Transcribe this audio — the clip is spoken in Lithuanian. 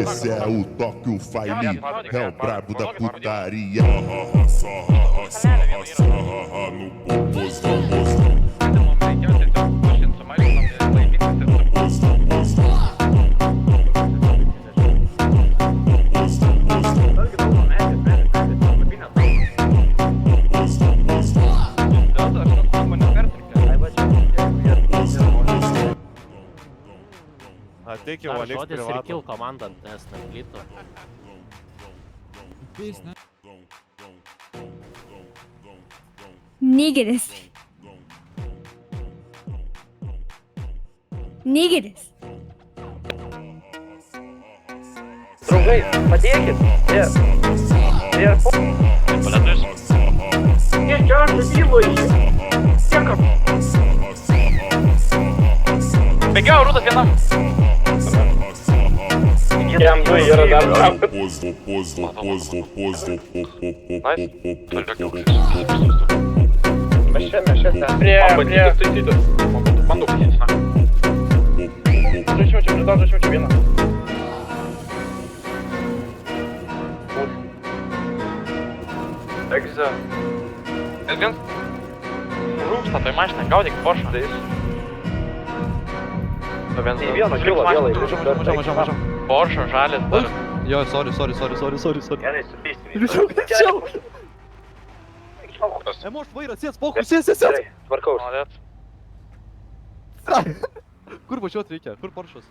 Esse é o toque, o file, é o brabo da putaria. No popozão, Ateik jau Dar liks žodis ir privatų. kill komanda snaplytų. Nigeris. Nigeris. Draugai, padėkit. Bėgiau, Rūtas vienam. Jam du yra dar tam. Mes čia. Prie. Bandau pasėtis, na. Žačiau čia vieną. Egza. Elgins. Rūpsta, toj mašinai, gaudyk Porsche. Į vieną kilo, vėlai. Mažam. Porsche, žalis, dar. Jo, sorry. Gerai, supystim. Liūčiau. Emoš vairas, sės, fokus, sės. Gerai, tvarkaus. Kur važiuot reikia? Kur Porsche'as?